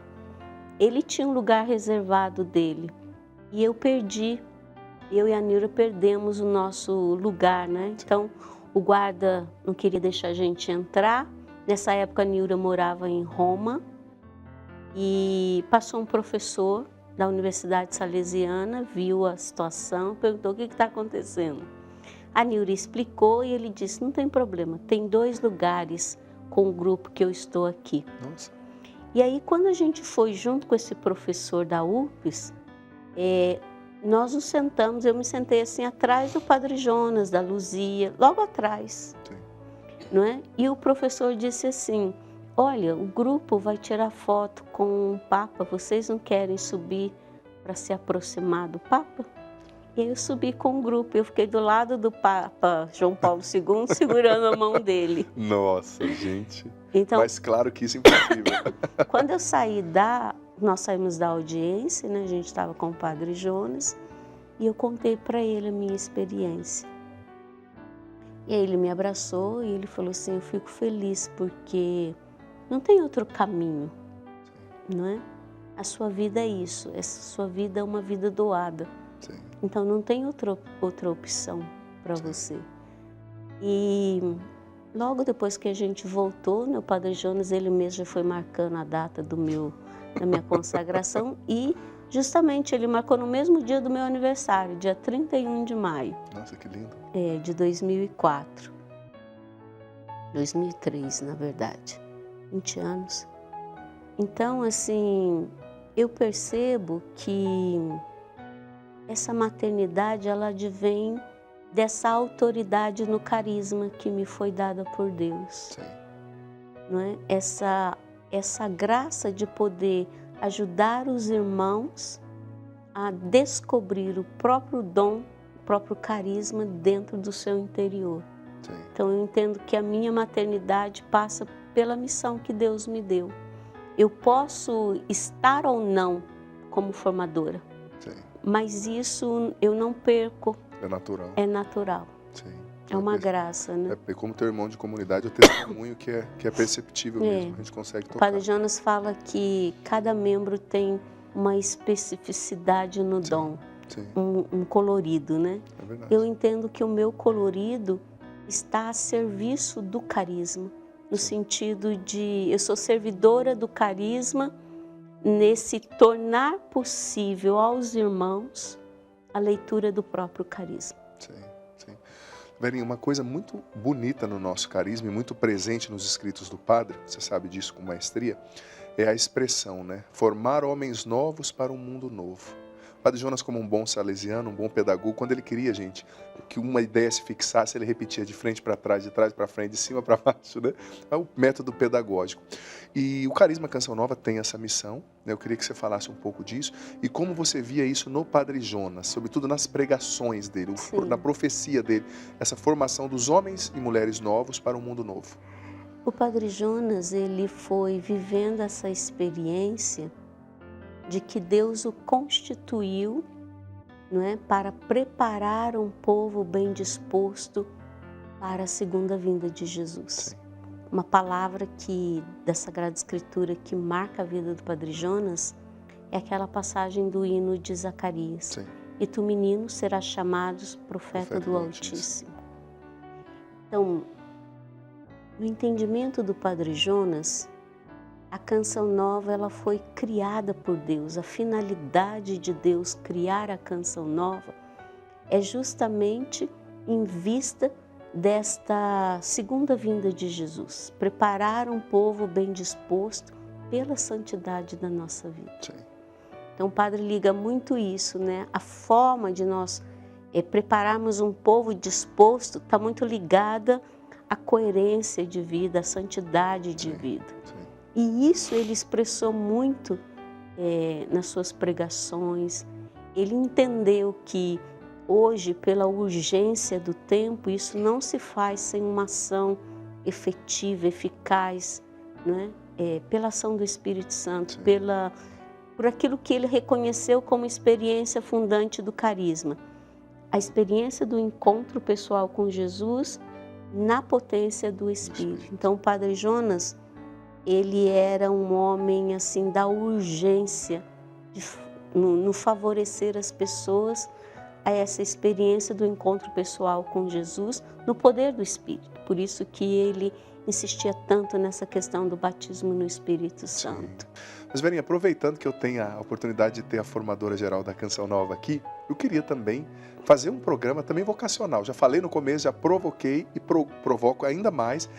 Ele tinha um lugar reservado dele e eu perdi. Eu e a Nilra perdemos o nosso lugar, né? Então o guarda não queria deixar a gente entrar. Nessa época a Nilra morava em Roma. E passou um professor da Universidade Salesiana, viu a situação, perguntou o que está acontecendo. A Nilra explicou e ele disse, não tem problema, tem 2 lugares com o grupo que eu estou aqui. Nossa. E aí quando a gente foi junto com esse professor da UFES, nós nos sentamos, eu me sentei assim atrás do Padre Jonas, da Luzia, logo atrás. Sim. Não é? E o professor disse assim, olha, o grupo vai tirar foto com o Papa, vocês não querem subir para se aproximar do Papa? E aí eu subi com o grupo, eu fiquei do lado do Papa João Paulo II, segurando a mão dele. Nossa, gente. Então, Mas claro que isso é impossível. quando eu saí nós saímos da audiência, né? A gente estava com o Padre Jonas, e eu contei para ele a minha experiência. E aí ele me abraçou e ele falou assim, eu fico feliz porque não tem outro caminho, não é? A sua vida é isso, essa sua vida é uma vida doada. Sim. Então não tem outra opção para você. E logo depois que a gente voltou, o Padre Jonas, ele mesmo já foi marcando a data da minha consagração e justamente ele marcou no mesmo dia do meu aniversário, dia 31 de maio. Nossa, que lindo. De 2004. 2003, na verdade. 20 anos. Então, assim, eu percebo que essa maternidade, ela advém dessa autoridade no carisma que me foi dada por Deus. Sim. Não é? Essa graça de poder ajudar os irmãos a descobrir o próprio dom, o próprio carisma dentro do seu interior. Sim. Então eu entendo que a minha maternidade passa pela missão que Deus me deu. Eu posso estar ou não como formadora, Sim. mas isso eu não perco, É natural. é natural. Sim. É uma graça, né? É como teu irmão de comunidade, o testemunho que é perceptível mesmo, a gente consegue O tocar. Padre Jonas fala que cada membro tem uma especificidade no dom, Sim, um colorido, né? é verdade. Eu entendo que o meu colorido está a serviço do carisma, no sentido de eu sou servidora do carisma nesse tornar possível aos irmãos a leitura do próprio carisma. Sim, sim. Verinha, uma coisa muito bonita no nosso carisma e muito presente nos escritos do Padre, você sabe disso com maestria, é a expressão, né? Formar homens novos para um mundo novo. Padre Jonas, como um bom salesiano, um bom pedagogo, quando ele queria, gente, que uma ideia se fixasse, ele repetia de frente para trás, de trás para frente, de cima para baixo, né? É o método pedagógico. E o Carisma Canção Nova tem essa missão, né? Eu queria que você falasse um pouco disso e como você via isso no Padre Jonas, sobretudo nas pregações dele, na profecia dele, essa formação dos homens e mulheres novos para um mundo novo. O Padre Jonas, ele foi vivendo essa experiência de que Deus o constituiu, não é, para preparar um povo bem disposto para a segunda vinda de Jesus. Sim. Uma palavra da Sagrada Escritura que marca a vida do Padre Jonas é aquela passagem do hino de Zacarias. Sim. E tu, menino, serás chamado profeta do Altíssimo. Então, no entendimento do Padre Jonas, a Canção Nova ela foi criada por Deus. A finalidade de Deus criar a Canção Nova é justamente em vista desta segunda vinda de Jesus. Preparar um povo bem disposto pela santidade da nossa vida. Sim. Então o Padre liga muito isso, né? A forma de nós prepararmos um povo disposto está muito ligada à coerência de vida, à santidade de vida. Sim. E isso ele expressou muito nas suas pregações. Ele entendeu que hoje, pela urgência do tempo, isso não se faz sem uma ação efetiva, eficaz, né? Pela ação do Espírito Santo, por aquilo que ele reconheceu como experiência fundante do carisma. A experiência do encontro pessoal com Jesus na potência do Espírito. Então, o Padre Jonas, ele era um homem assim da urgência no favorecer as pessoas a essa experiência do encontro pessoal com Jesus no poder do Espírito. Por isso que ele insistia tanto nessa questão do batismo no Espírito Santo. Mas, Verinha, aproveitando que eu tenho a oportunidade de ter a formadora geral da Canção Nova aqui, eu queria também fazer um programa também vocacional. Já falei no começo, já provoquei e provoco ainda mais,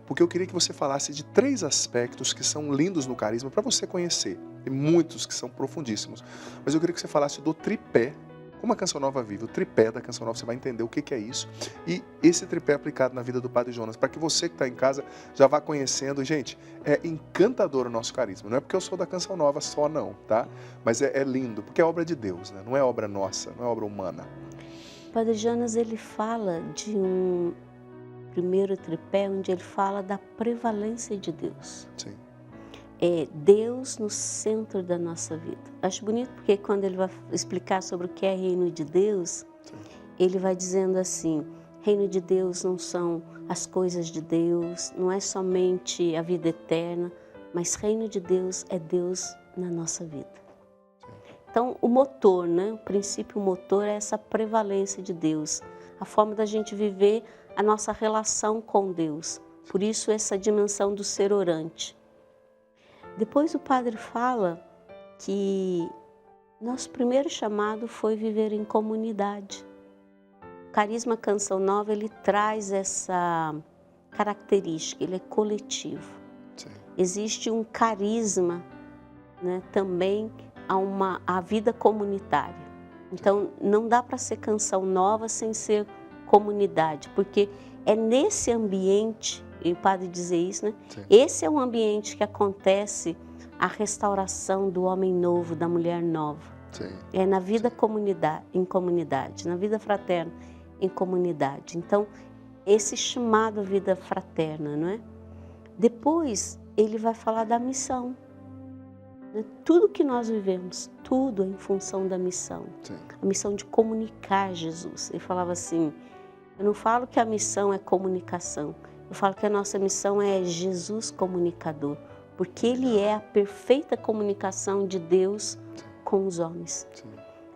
porque eu queria que você falasse de 3 aspectos que são lindos no carisma para você conhecer. Tem muitos que são profundíssimos. Mas eu queria que você falasse do tripé. Como a Canção Nova vive, o tripé da Canção Nova, você vai entender o que é isso. E esse tripé aplicado na vida do Padre Jonas, para que você que está em casa já vá conhecendo. Gente, é encantador o nosso carisma. Não é porque eu sou da Canção Nova só não, tá? Mas é lindo, porque é obra de Deus, né? Não é obra nossa, não é obra humana. O Padre Jonas, ele fala de um primeiro tripé, onde ele fala da prevalência de Deus. Sim. É Deus no centro da nossa vida. Acho bonito porque quando ele vai explicar sobre o que é reino de Deus, Sim. ele vai dizendo assim, reino de Deus não são as coisas de Deus, não é somente a vida eterna, mas reino de Deus é Deus na nossa vida. Sim. Então o motor, né? O princípio motor é essa prevalência de Deus, a forma da gente viver a nossa relação com Deus. Por isso essa dimensão do ser orante. Depois o padre fala que nosso primeiro chamado foi viver em comunidade. O Carisma Canção Nova, ele traz essa característica, ele é coletivo. Sim. Existe um carisma, né, também a vida comunitária. Então não dá para ser Canção Nova sem ser comunidade, porque é nesse ambiente, e o padre dizer isso, né? Sim. Esse é um ambiente que acontece a restauração do homem novo, da mulher nova. Sim. É na vida em comunidade, na vida fraterna em comunidade. Então, esse chamado à vida fraterna, não é? Depois, ele vai falar da missão. Né? Tudo que nós vivemos, tudo é em função da missão. Sim. A missão de comunicar Jesus. Ele falava assim, eu não falo que a missão é comunicação, eu falo que a nossa missão é Jesus comunicador, porque Ele é a perfeita comunicação de Deus com os homens. Sim.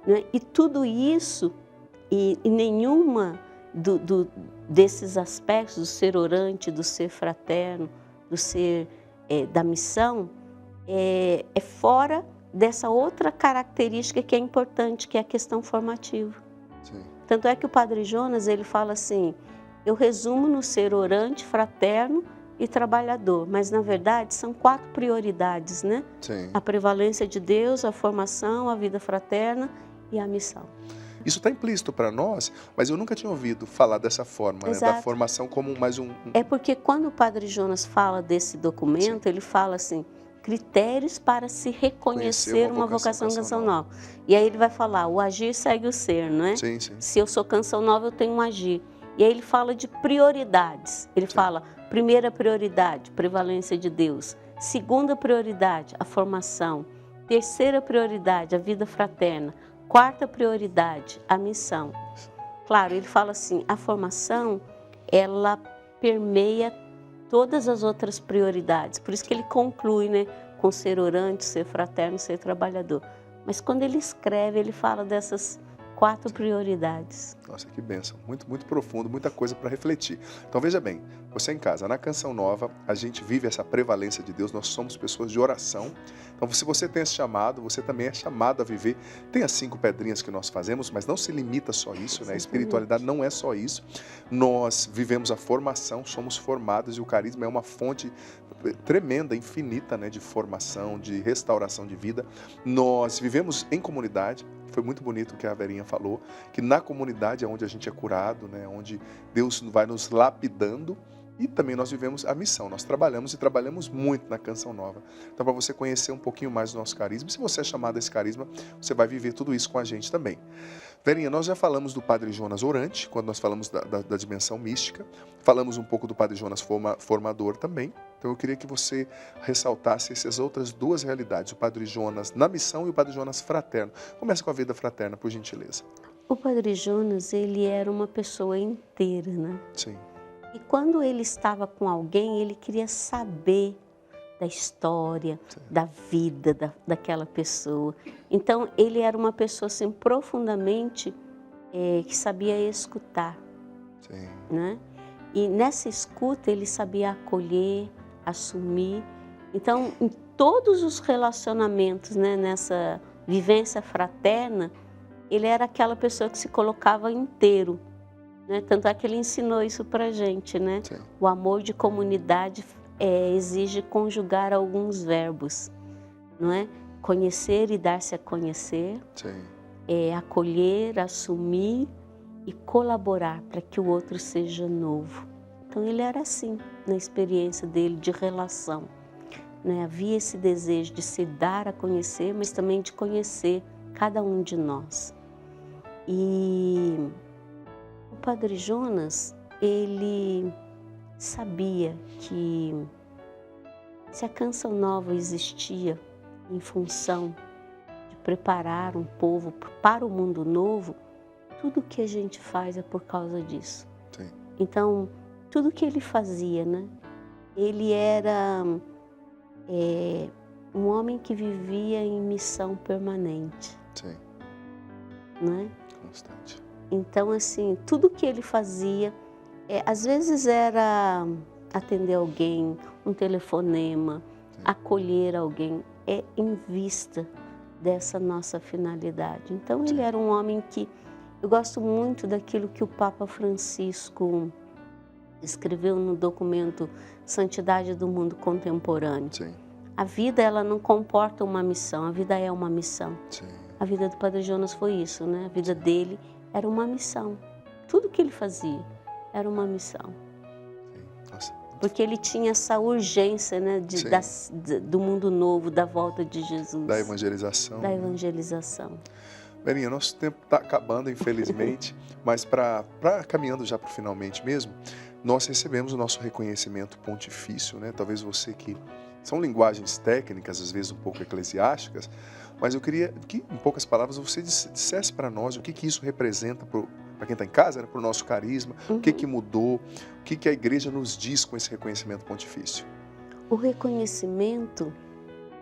Né? E tudo isso, e nenhuma desses aspectos, do ser orante, do ser fraterno, do ser da missão, é fora dessa outra característica que é importante, que é a questão formativa. Sim. Tanto é que o Padre Jonas, ele fala assim, eu resumo no ser orante, fraterno e trabalhador, mas na verdade são 4 prioridades, né? Sim. A prevalência de Deus, a formação, a vida fraterna e a missão. Isso está implícito para nós, mas eu nunca tinha ouvido falar dessa forma, né? Da formação como mais um... É porque quando o Padre Jonas fala desse documento, ele fala assim, critérios para se reconhecer uma vocação Canção Nova. E aí ele vai falar, o agir segue o ser, não é? Sim, sim. Se eu sou Canção Nova, eu tenho um agir. E aí ele fala de prioridades. Ele fala, primeira prioridade, prevalência de Deus. Segunda prioridade, a formação. Terceira prioridade, a vida fraterna. Quarta prioridade, a missão. Claro, ele fala assim, a formação, ela permeia todas as outras prioridades. Por isso que ele conclui, né, com ser orante, ser fraterno, ser trabalhador. Mas quando ele escreve, ele fala dessas 4 prioridades. Nossa, que bênção. Muito, muito profundo, muita coisa para refletir. Então veja bem, você em casa, na Canção Nova, a gente vive essa prevalência de Deus, nós somos pessoas de oração. Então se você tem esse chamado, você também é chamado a viver. Tem as 5 pedrinhas que nós fazemos, mas não se limita só a isso, né? A espiritualidade não é só isso. Nós vivemos a formação, somos formados e o carisma é uma fonte tremenda, infinita, né, de formação, de restauração de vida. Nós vivemos em comunidade. Foi muito bonito o que a Verinha falou, que na comunidade é onde a gente é curado, né? Onde Deus vai nos lapidando, e também nós vivemos a missão. Nós trabalhamos e trabalhamos muito na Canção Nova. Então, para você conhecer um pouquinho mais do nosso carisma, se você é chamado a esse carisma, você vai viver tudo isso com a gente também. Verinha, nós já falamos do Padre Jonas orante, quando nós falamos da dimensão mística. Falamos um pouco do Padre Jonas formador também. Então eu queria que você ressaltasse essas outras 2 realidades, o Padre Jonas na missão e o Padre Jonas fraterno. Comece com a vida fraterna, por gentileza. O Padre Jonas, ele era uma pessoa inteira, né? Sim. E quando ele estava com alguém, ele queria saber da história, da vida daquela pessoa. Então, ele era uma pessoa assim, profundamente que sabia escutar. Sim. Né? E nessa escuta, ele sabia acolher, assumir. Então, em todos os relacionamentos, né, nessa vivência fraterna, ele era aquela pessoa que se colocava inteiro. Né? Tanto é que ele ensinou isso pra gente, né? Sim. O amor de comunidade exige conjugar alguns verbos, não é? Conhecer e dar-se a conhecer, Sim. Acolher, assumir e colaborar para que o outro seja novo. Então ele era assim, na experiência dele de relação. Né? Havia esse desejo de se dar a conhecer, mas também de conhecer cada um de nós. E o Padre Jonas, ele sabia que se a Canção Nova existia em função de preparar um povo para o mundo novo, tudo que a gente faz é por causa disso. Sim. Então, tudo que ele fazia, né? Ele era um homem que vivia em missão permanente. Sim. Né? Constante. Então, assim, tudo que ele fazia, às vezes era atender alguém, um telefonema, acolher alguém, em vista dessa nossa finalidade. Então, ele era um homem que... Eu gosto muito daquilo que o Papa Francisco escreveu no documento Santidade do Mundo Contemporâneo. Sim. A vida, ela não comporta uma missão, a vida é uma missão. Sim. A vida do Padre Jonas foi isso, né? A vida dele era uma missão. Tudo que ele fazia era uma missão. Sim. Nossa. Porque ele tinha essa urgência, né, do mundo novo, da volta de Jesus. Da evangelização. Da evangelização. Verinha, nosso tempo está acabando, infelizmente, mas caminhando já para o finalmente mesmo, nós recebemos o nosso reconhecimento pontifício, né? Talvez você que... São linguagens técnicas, às vezes um pouco eclesiásticas, mas eu queria que, em poucas palavras, você dissesse para nós o que isso representa para quem está em casa, né, para o nosso carisma, o que mudou, o que a igreja nos diz com esse reconhecimento pontifício. O reconhecimento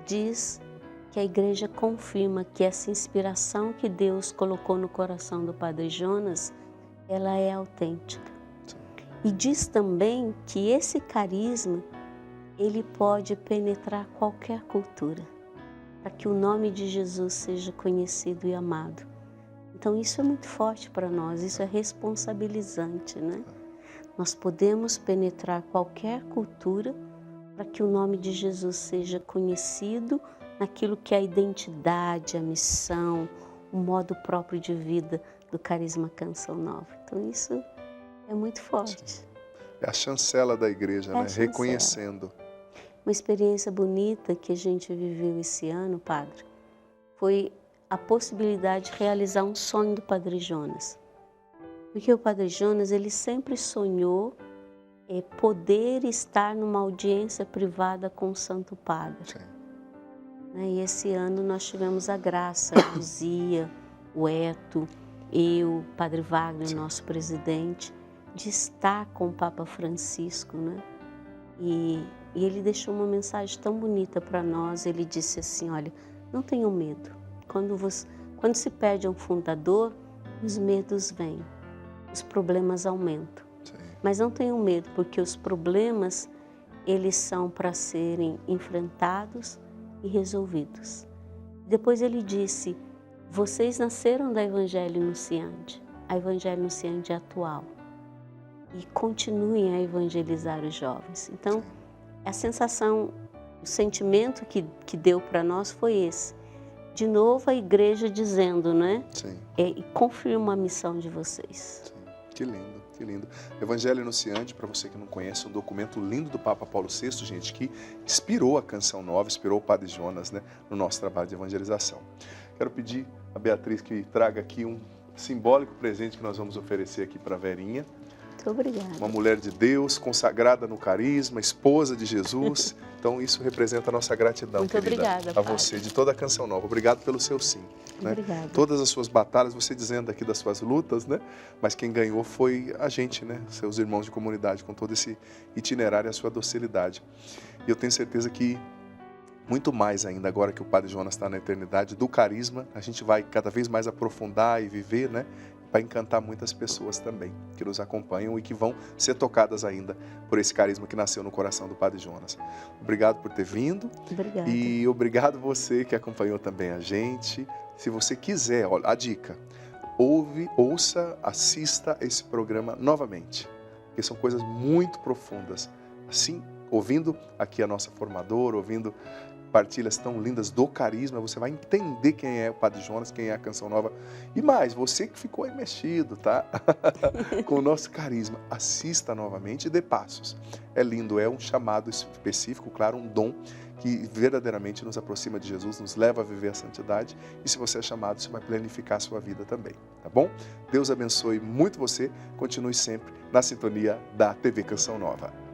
diz que a igreja confirma que essa inspiração que Deus colocou no coração do Padre Jonas, ela é autêntica. Sim. E diz também que esse carisma, ele pode penetrar qualquer cultura, para que o nome de Jesus seja conhecido e amado. Então isso é muito forte para nós, isso é responsabilizante, né? Nós podemos penetrar qualquer cultura para que o nome de Jesus seja conhecido naquilo que é a identidade, a missão, o modo próprio de vida do carisma Canção Nova. Então isso é muito forte. É a chancela da igreja, né? Chancela. Reconhecendo. Uma experiência bonita que a gente viveu esse ano, Padre, foi a possibilidade de realizar um sonho do Padre Jonas. Porque o Padre Jonas, ele sempre sonhou poder estar numa audiência privada com o Santo Padre. Sim. E esse ano nós tivemos a graça, a Luzia, o Eto, eu, Padre Wagner, nosso presidente, de estar com o Papa Francisco, né? E ele deixou uma mensagem tão bonita para nós. Ele disse assim, olha, não tenham medo. Quando se perde um fundador, os medos vêm, os problemas aumentam. Sim. Mas não tenham medo, porque os problemas, eles são para serem enfrentados e resolvidos. Depois ele disse, vocês nasceram da Evangelho Anunciante, a Evangelho Anunciante é atual. E continuem a evangelizar os jovens. Então, a sensação, o sentimento que deu para nós foi esse. De novo a igreja dizendo, né? Sim. E confirma a missão de vocês. Sim. Que lindo, que lindo. Evangelho Anunciante, para você que não conhece, um documento lindo do Papa Paulo VI, gente, que inspirou a Canção Nova, inspirou o Padre Jonas, né, no nosso trabalho de evangelização. Quero pedir a Beatriz que traga aqui um simbólico presente que nós vamos oferecer aqui para a Verinha. Muito obrigada. Uma mulher de Deus, consagrada no carisma, esposa de Jesus. Então isso representa a nossa gratidão, muito querida, obrigada, a você, de toda a Canção Nova. Obrigado pelo seu sim. Né? Obrigada. Todas as suas batalhas, você dizendo aqui das suas lutas, né? Mas quem ganhou foi a gente, né? Seus irmãos de comunidade, com todo esse itinerário e a sua docilidade. E eu tenho certeza que muito mais ainda, agora que o Padre Jonas está na eternidade, do carisma, a gente vai cada vez mais aprofundar e viver, né? Para encantar muitas pessoas também, que nos acompanham e que vão ser tocadas ainda por esse carisma que nasceu no coração do Padre Jonas. Obrigado por ter vindo. Obrigada. E obrigado você que acompanhou também a gente. Se você quiser, olha, a dica, ouça, assista esse programa novamente, porque são coisas muito profundas. Assim, ouvindo aqui a nossa formadora, ouvindo partilhas tão lindas do carisma, você vai entender quem é o Padre Jonas, quem é a Canção Nova. E mais, você que ficou aí mexido, tá? Com o nosso carisma, assista novamente e dê passos. É lindo, é um chamado específico, claro, um dom que verdadeiramente nos aproxima de Jesus, nos leva a viver a santidade. E se você é chamado, você vai planificar a sua vida também, tá bom? Deus abençoe muito você, continue sempre na sintonia da TV Canção Nova.